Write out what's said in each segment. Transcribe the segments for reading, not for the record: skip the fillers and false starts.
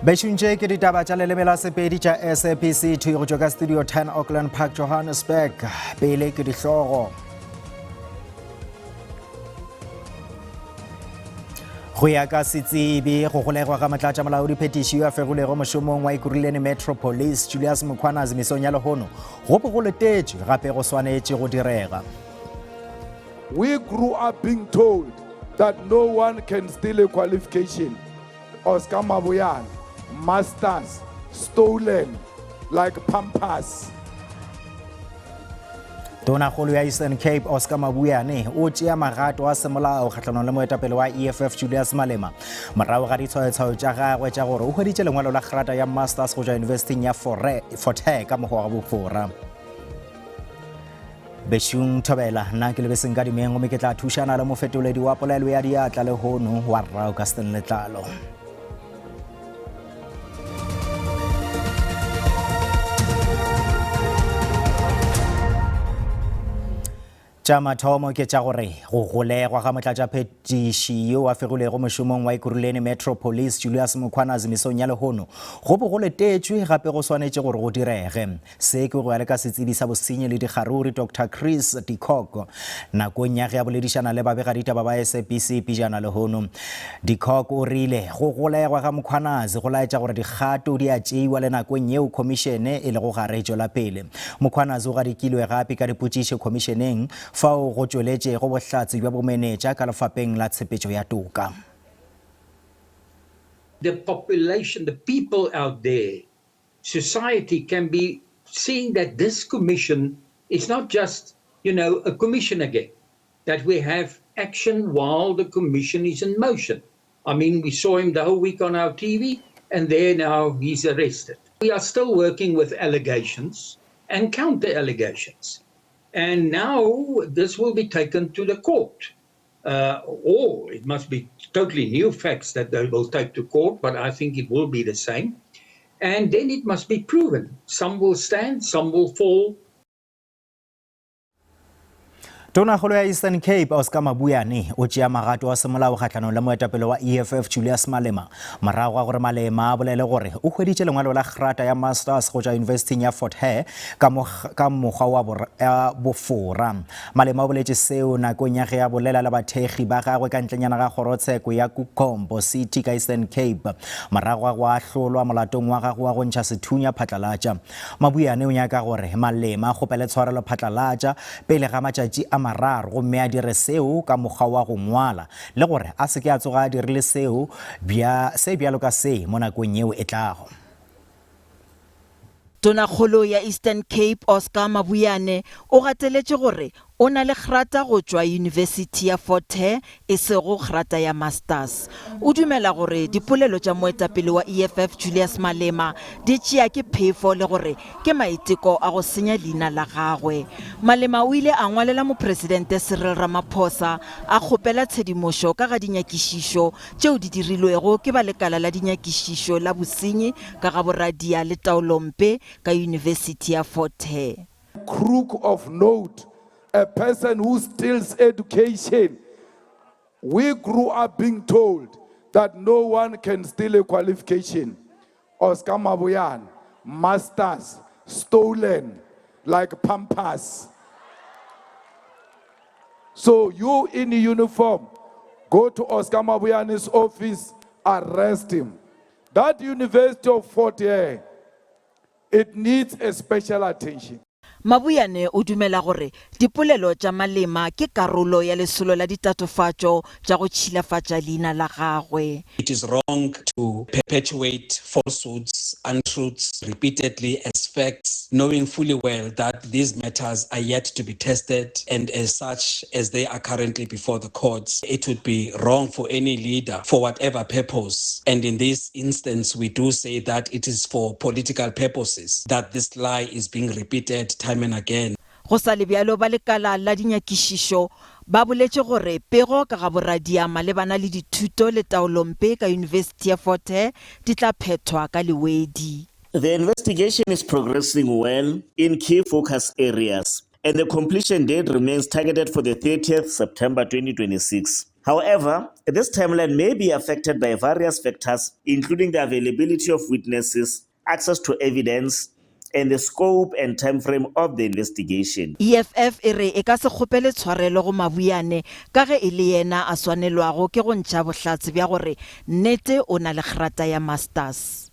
Bešuntše ke ditaba tša leleme la Sepedi tša SABC 2 go tšwa ka Studio 10 Auckland Park, Johannesburg. Pele ke dihlogo. Go ya ka setsebi go golegwa ga matlatša molaodi phetiši yo a fegolego mošomong wa Ekurhuleni Metro Police Julius Mukhwanazi mesong ya lehono go bo go letetše gape go swanetše go direga. We grew up being told that no one can steal a qualification. Oscar Mabuyane, masters, stolen like Pampas. Tonakgolo ya Eastern Cape Oscar Mabuyane o tšea magato a semolao kgatlhanong le moetapele wa EFF Julius Malema morago ga ditshwaetshwao tša gagwe tša gore o hweditše lengwalo la kgerata ya masters go tšwa yunibesithing ya Fort Hare ka mokgwa wa bofora. Bešung Thobela nna ke lebeseng ka dimeng gomme ke tla thušana le mofetoledi wa polelo ya diatla lehono wa rrao ka Stan Letlalo. Tša mathomo ke tša gore go golegwa ga motlatšaphetiši yo a fegolego mošomong wa Ekurhuleni Metro Police Julius Mukhwanazi mesong ya lehono go bo go letetšwe gape go swanetše gore go direge. Se ke go ya le ka setsebi sa bosenyi le dikgaruri Dr. Chris Dikok nakong ya ge ya boledišana le babegaditaba ba SABC pejana lehono. Dikok o rile go golegwa ga Mukhwanazi go laetša gore dikgato di a tšeiwa le nakong yeo khomišene e lego gare tšwela pele. Mukhwanazi o gadikilwe gape ka dipotšišo khomišeneng fao go tšweletše go bohlatsi bja bomenetša ka lefapeng la tshepetšo ya toka. The population, the people out there, society can be seeing that this commission is not just, a commission again, that we have action while the commission is in motion. I mean, we saw him the whole week on our TV, and there now he's arrested. We are still working with allegations and counter allegations. And now this will be taken to the court. Or it must be totally new facts that they will take to court, but I think it will be the same. And then it must be proven. Some will stand, some will fall. Tonakgolo ya Eastern Cape Oscar Mabuyane o tšea magato a semolao kgatlhanong le moetapele wa EFF Julius Malema morago a gore Malema a bolele gore o hweditše lengwalo la kgerata ya masters go tšwa yunibesithing ya Fort Hare ka mokgwa wa bofora. Malema o boletše seo nakong ya ge a bolela le bathekgi ba gagwe ka ntlenyana ga kgorotsheko ya Kukombo City ka Eastern Cape morago a go ahlolwa molatong wa gagwe wa go ntšha sethunya phatlalatša. Mabuyane o nyaka gore Malema a kgopele tshwarelo phatlalatša pele ga matšatši a mararo gomme a dire seo ka mokgwa wa go ngwala le gore a se ke a tsoga a dirile seo se bjalo ka se mo nakong yeo e tlago. Tonakgolo ya Eastern Cape Oscar Mabuyane o gateletše gore o na le kgerata go tšwa University ya Fort Hare e sego kgerata ya masters. O dumela gore dipolelo tša moetapele wa EFF Julius Malema di tšea ke phefo le gore ke maiteko a go senya leina la gagwe. Malema o ile a ngwalela mopresidente Cyril Ramaphosa a kgopela tshedimošo ka ga dinyakišišo tšeo di dirilwego ke ba lekala la dinyakišišo la bosenyi ka ga boradia le taolompe ka University ya Fort Hare. Crook of note, a person who steals education. We grew up being told that no one can steal a qualification. Oscar Mabuyane, masters, stolen like Pampas. So you in uniform, go to Oscar Mabuyane's office, arrest him. That University of Fort Hare, it needs a special attention. Mabuyane o dumela gore dipolelo tša Malema ke karolo ya lesolo la ditatofatšo tša go tšhilafatša leina la gagwe. It is wrong to perpetuate falsehoods, untruths repeatedly as facts, knowing fully well that these matters are yet to be tested, and as such as they are currently before the courts, it would be wrong for any leader for whatever purpose. And in this instance, we do say that it is for political purposes that this lie is being repeated time and again. Go sa le bjalo ba lekala la dinyakišišo ba boletše gore pego ka ga boradia malebana le dithuto le taolompe ka University ya Fort Hare di tla phethwa ka lewedi. The investigation is progressing well in key focus areas, and the completion date remains targeted for the 30th September 2026. However, this timeline may be affected by various factors, including the availability of witnesses, access to evidence, and the scope and timeframe of the investigation. EFF e re e ka se kgopele tshwarelo go Mabuyane ka ge e le yena a swanelwago ke go ntšha bohlatse bja gore nnete o na le kgrata ya masters.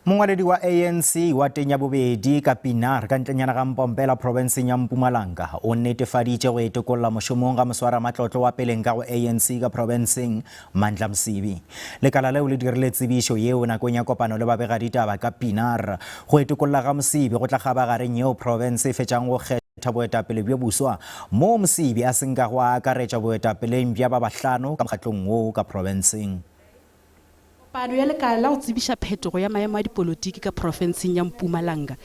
Mongwaledi wa ANC wa teng ya bobedi ka Pienaar ka ntlenyana ga Mpombela provinseng ya Mpumalanga o netefaditše go etikolla mošomong ga moswara matlotlo wa peleng ka go ANC ka provinseng Mandla Msibi. Lekala leo le dirile tsebišo yeo nakong ya kopano le babegaditaba ka Pienaar go etikolla ga Msibi go tla kgabagareng yeo province e fetšang go kgetha boetapele bjo buswa mo Msibi a seng ka go akaretša boetapeleng bja ba bahlano ka mokgatlong woo ka provinseng. Pano ya lekala la go tsebiša phetogo ya maemo a dipolotiki ka profenseng ya Mpumalanga.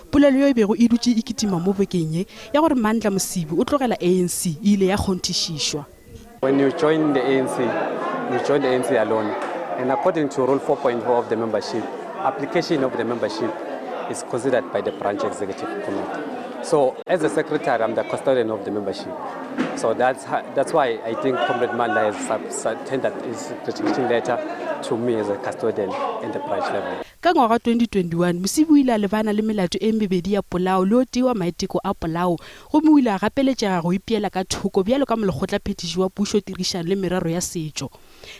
Polelo yo e bego e dutše e kitima mo bekeng ye ya gore Mandla Msibi o tlogela ANC e ile ya kgonthišišwa. When you join the ANC, you join the ANC alone. And according to Rule 4.4 of the membership, application of the membership is considered by the branch executive committee. So as a secretary, I'm the custodian of the membership. So that's why I think Comrade Mandla has tendered his resignation letter to me as a custodian in the branch level. Ka ngwaga 2021, Msibi o ile a lebana le melato e mebedi ya polao le o tee wa maiteko a polao gomme o ile a gapeletšega go ipeela ka thoko bjalo ka molekgotlaphetiši wa pušo tirišano le merero ya setšo.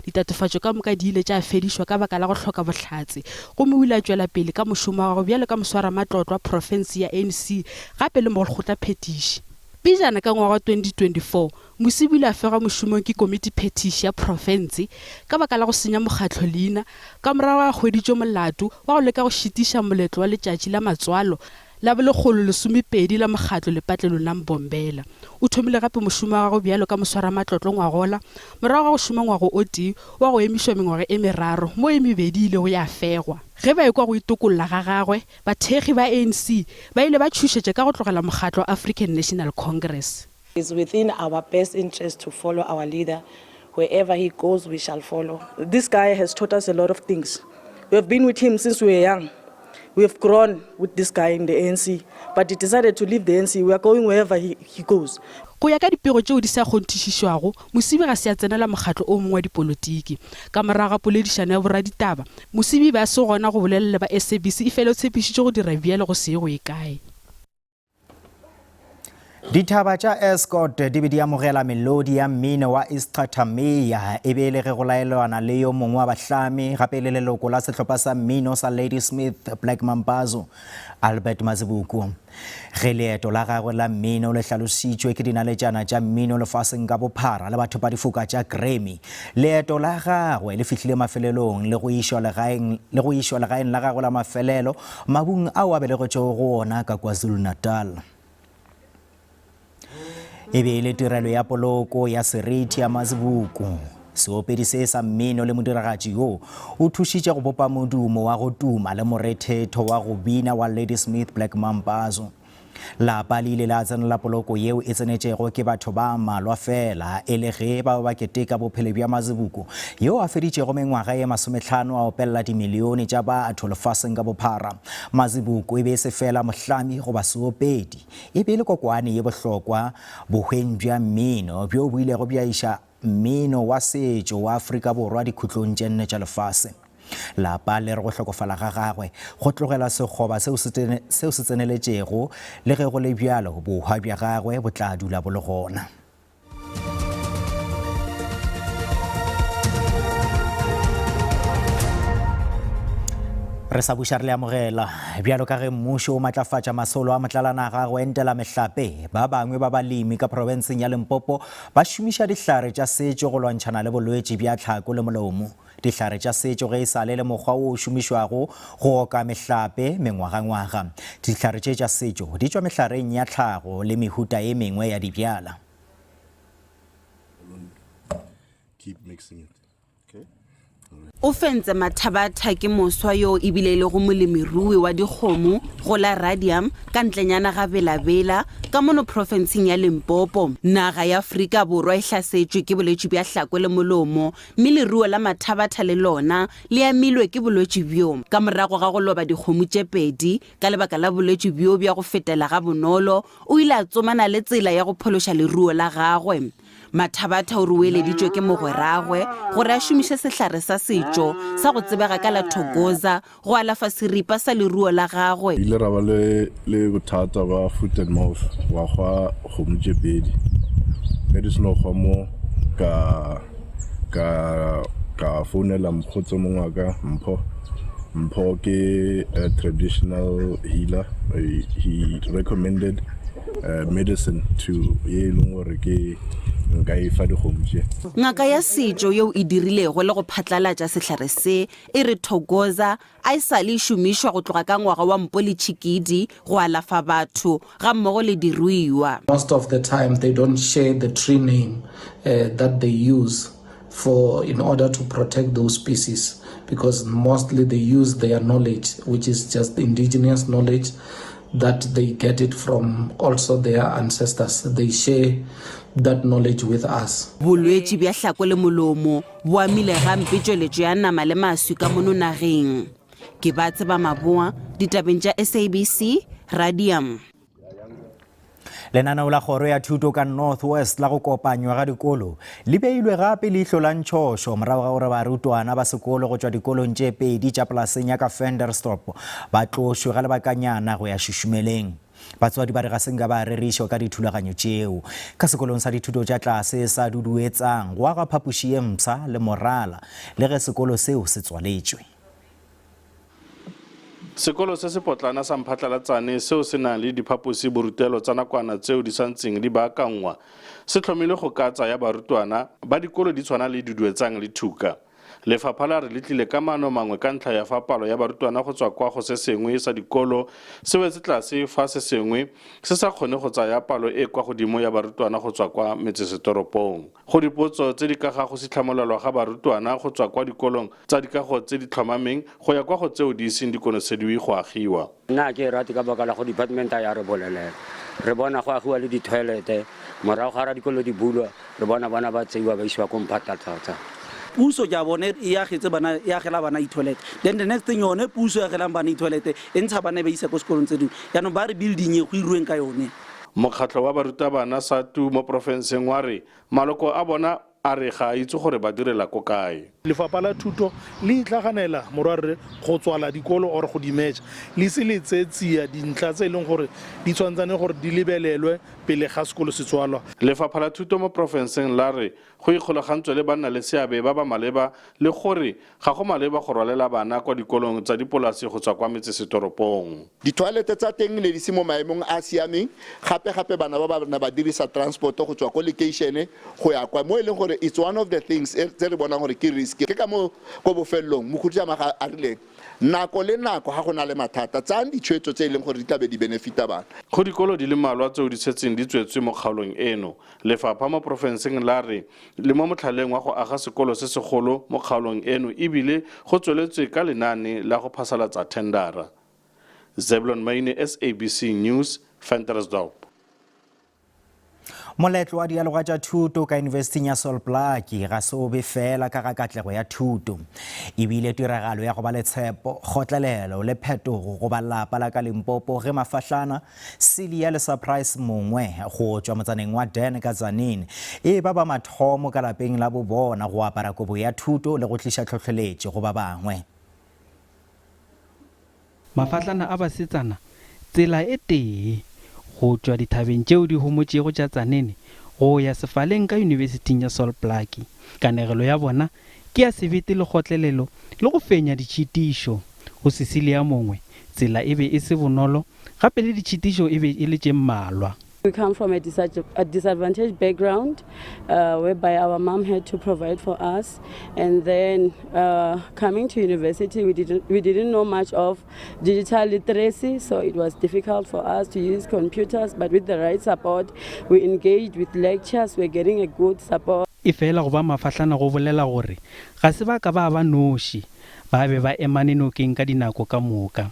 Ditatofatšo ka moka di ile tša fedišwa ka baka la go hloka bohlatse gomme o ile a tšwela pele ka mošomo wa gagwe bjalo ka moswara matlotlo wa profense ya ANC gape le molekgotlaphetiši. Pejana ka ngwaga 2024, Msibi o ile a fegwa mošomong ke komiti phetiši ya profense ka baka la go senya mokgatlo leina ka morago a hweditšwe molato wa go leka go šitiša moletlo wa letšatši la matswalo la bolekgolo lesomepedi la mokgatlo lepatlelong la Mbombela. O thomile gape mošomo wa gagwe bjalo ka moswara matlotlo ngwagola morago ga go šoma ngwago o tee wa go emišwa mengwaga e meraro mo e mebedi ile go ya fegwa. Ge ba ekwa go itokolola ga gagwe, bathegi ba ANC ba ile ba tšhošetše ka go tlogela mokgatlo wa African National Congress. It's within our best interest to follow our leader. Wherever he goes, we shall follow. This guy has taught us a lot of things. We have been with him since we were young. We have grown with this guy in the ANC, but he decided to leave the ANC. We are going wherever he goes. Go ya ka dipego tšeo di sa kgonthišišwago, Msibi ga se a tsenela mokgatlo o mongwe wa dipolotiki. Ka morago ga poledišano ya boraditaba, Msibi ba se gona go bolelela ba SABC e fela o tshepišitše go dira bjalo go se go e kae. Dithaba tša Escort di be di amogela melodi ya mmino wa Istratameya e be le ge go laelwana le yo mongwe wa bahlami gape le leloko la sehlopha sa mmino sa Ladysmith Black Mambazo Albert Mazibuko. Ge leeto la gagwe la mmino le hlalošitšwe ke dinaletšana tša mmino lefaseng ka bophara le batho ba difoka tša Grammy. Leeto la gagwe le fihlile mafelelong le go išwa legaeng la gagwe la mafelelo mabung ao a belegetšego go ona ka KwaZulu-Natal. E be le tirelo ya poloko ya seriti ya Mazibuko. Seopedi se sa mmino le modiragatši yo o thušitše go bopa modumo wa go tuma le morethetho wa go bina wa Ladysmith Black Mambazo. Lapa le ile la tsenela poloko yeo e tsenetšego ke batho ba malwa fela e le ge ba ba keteka bophelo bja Mazibuko yo a feditšego mengwaga ye 50 a opelela dimilione tša batho lefaseng ka bophara. Mazibuko e be se fela mohlami go ba seopedi e be le kokwane ye bohlokwa bohweng bja mmino bjo bo ilego bja iša mmino wa setšo wa Afrika Borwa dikhutlong tše nne tša lefase. Lapa le re go hlokofala ga gagwe go tlogela sekgoba seo se tseneletšego le ge go le bjalo bohwa bja gagwe bo tla dula bo le gona. Re sa buša re le amogela bjalo ka ge mmušo o matlafatša masolo a motlalana gagwe entela mehlape ba bangwe ba balemi ka profenseng ya Limpopo ba šomiša dihlare tša setšo go lwantšhana le bolwetši bja tlhako le molomo. Dihlare tša setšo ge e sale le mokgwa o šomišwago go oka mehlape mengwagangwaga. Dihlare tše tša setšo di tšwa mehlareng ya tlhago le mehuta e mengwe ya dibjala. Keep mixing it. Okay. O fentse mathabatha ke moswa yo e bile le go molemirui wa dikgomo go la Radium ka ntlenyana ga Bela ka mono profenseng ya Limpopo. Naga ya Afrika Borwa e hlasetswe ke bolwetši bja hlako le molomo mme leruo la mathabatha le lona le amilwe ke bolwetši bjo ka morago ga go loba dikgomo tše pedi ka lebaka la bolwetši bjo bja go fetela ga bonolo. O ile a tsomana le tsela ya go phološa leruo la gagwe. Mathabatha o rueleditšwe ke mogweragwe gore a šomiše sehlare sa setšo sa go tsebega ka la Thokoza go alafa seripa sa leruo la gagwe. Ile ra ba le bothata ba foot and mouth wa gwa kgomo tše pedi ge di seno gwa mo ka founela mokgotsi mongwe wa ka Mpho ke a traditional healer. He recommended medicine to ye leng gore ke nka e fa dikgomo tše. Ngaka ya setšo yeo e dirilego le go phatlalatša sehlare se e re Thokoza a e sa le šomišwa go tloga ka ngwaga wa Mpole Tšhikidi go alafa batho ga mmogo le diruiwa. Most of the time they don't share the tree name that they use in order to protect those species, because mostly they use their knowledge, which is just indigenous knowledge that they get it from also their ancestors. They share that knowledge with us. Bolwetši bja hlako le molomo bo amile gampe tšweletšo ya nama le maswi ka mono nageng. Ke ba tseba Maboa, ditabeng tša SABC Radium. Lenaneo la kgoro ya thuto ka Northwest la go kopanywa ga dikolo le beilwe gape leihlo la ntšhošo morago ga gore barutwana ba sekolo go tšwa dikolong tše pedi tša polaseng ya ka Ventersdorp ba tlošwe ga lebakanyana go ya šušumeleng. Batswadi ba re ga senka ba rerišwa ka dithulaganyo tšeo ka sekolong sa dithuto tša tlase sa duduetsang go aga phapoši ye msa le morala le ge sekolo seo se tswaletšwe. Sekolo se se potlana sa Mphatlalatsane seo se nang le diphaposi borutelo tsa nakwana tseo di santseng di baakangwa se tlhomile go ka tsaya barutwana ba dikolo di tshwana le Duduetsang le Thuka. Lefapha la re le tlile ka maano mangwe ka ntlha ya fa palo ya barutwana go tswa kwa go se sengwe sa dikolo se wetse tlase fa se sengwe se sa kgone go tsaya palo e kwa godimo ya barutwana go tswa kwa metsesetoropong. Go dipotso tse di ka ga go sitlhamolelwa ga barutwana go tswa kwa dikolong tsa dikago tse di tlhomameng go ya kwa go tseo di iseng dikonosediwe go agiwa. Nna ke rate ka baka la go departmenta ya re bolelela re bona go agiwa le di-toilete morago ga ra dikolo di bulwa re bona bana ba tseiwa ba isiwa ko Mphatlalatsane. Puso ja bone e agetse bana e agela bana i-toilet, then the next thing yone puso e agelang bana i-toilet e ntsha bana ba isa ko sekolong tse dingwe yaanong ba re building e go iruweng ka yone. Mokgatlho wa barutabana SATU mo porofenseng wa re maloko a bona a re ga itse gore ba direla ko kae. Lefapha la thuto le itlhaganela morwarre go tswala dikolo or go dimetša le se le tsetsia dintlha tse leng gore di tshwantsane gore di lebelelwe pele ga sekolo se tswalwa. Lefapha la thuto mo porofenseng la re go ikgolagantswe le banna le seabe ba ba maleba le gore ga go maleba go rwalela bana kwa dikolong tsa dipolase go tswa kwa metsesetoropong. Ditoilete tsa teng le di se mo maemong a siameng gape bana ba dirisa transport go tswa ko location go ya kwa mo e leng gore it's one of the things tse re bonang gore ke risk ke ka mo go bofelong mo khutja maga a rileng nako le nako ha go na le mathata tsa ditshwetso tse leng gore di tlabe di benefita bana. Go dikolo di le malwa tseo di setseng di tswetswe mo kgaolong eno lefapha mo porofenseng la re le mo motlhaleng wa go aga sekolo se segolo mo kgaolong eno ebile go tsweletswe ka lenane la go phasalatsa tendera. Zebulon Maine, SABC News, Ventersdorp. Moletlo wa dialoga tša thuto ka University ya Sol Plaatje ga se o be fela ka ga katlego ya thuto ebile tiragalo ya go ba le tshepo kgotlelelo le phetogo go ba lapa la ka Limpopo ge Mafahlana Silia le surprise mongwe go tšwa motsaneng wa Den ka Tzaneen e ba ba mathomo ka lapeng la bobona go apara kobo ya thuto le go tliša tlhotlheletše go ba bangwe. Mafahlana a basetsana tsela e tee go tšwa dithabeng tšeo di homotšego tša Tzaneen go ya sefaleng ka University ya Sol Plaatje. Kanegelo ya bona ke ya sebete le kgotlelelo le go fenya ditšhitišo go Cecilia mongwe tsela e be e se bonolo gape le ditšhitišo e be e le tše mmalwa. We come from a disadvantaged background whereby our mom had to provide for us, and then coming to university we didn't know much of digital literacy, so it was difficult for us to use computers, but with the right support we engaged with lectures, we're getting a good support. E fela go ba Mafahlana go bolela gore ga se ba ka ba noši ba be ba emane nokeng ka dinako ka moka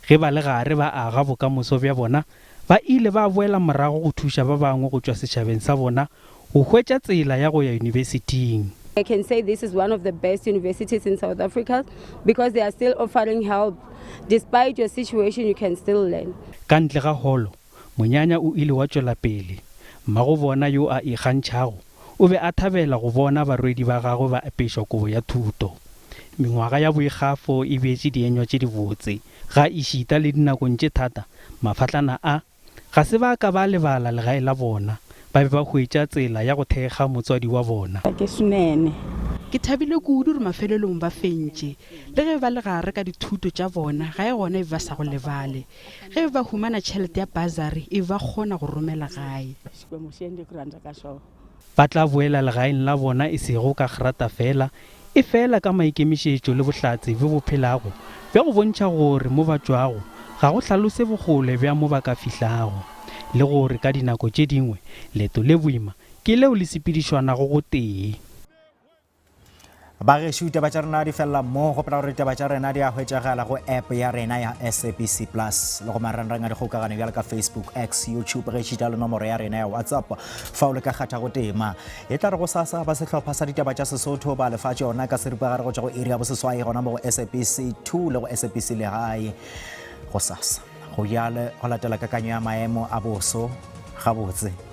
ge ba le gare ba aga bokamoso bja bona ba ile ba boela morago go thuša ba bangwe go tšwa setšhabeng sa bona go hwetša tsela ya go ya yunibesithing. I can say this is one of the best universities in South Africa because they are still offering help. Despite your situation, you can still learn. Ka ntle ga holo, Monyanya o ile wa tšwela pele, mmago bona yo a ikgantšhago o be a thabela go bona barwedi ba gagwe ba apešwa kobo ya thuto. Mengwaga ya boikgafo e beetse dienywa tše di botse, ga išita le dinakong tše thata, mafatlana a ga se ba ka ba lebala legae la bona, ba be ba hwetša tsela ya go thekga motswadi wa bona. Ke thabile kudu re mafelelong ba fentše le ge ba le gare ka dithuto tša bona ga e gona e ba sa go lebale ge ba humana tšhelete ya basari e ba kgona go romela gae. Ba tla boela legaeng la bona e sego ka kgrata fela, e fela ka maikemišetšo le bohlatse be bo phelago bja go bontšha gore mo ba tšwago ga go hlalose bogole bja mo ba ka fihlago, le gore ka dinako tše dingwe leto le boima ke leo le sepedišwanago go tee. Ba gešo ditaba tša rena di felela mo gopela gore ditaba tša rena di a hwetšagala go app ya rena ya SABC Plus le go marangrang a dikgokagano bjale ka Facebook, X, YouTube ge šita le nomoro ya rena ya WhatsApp fa o le ka kgatha go tema. E tla re go sasa ba sehlopha sa ditaba tša Sesotho ba lefa tšona ka seripagare go tša go area boseswai gona mo go SABC 2 le go SABC Legae go sasa go yale go latela kakanyo ya maemo a boso gabotse.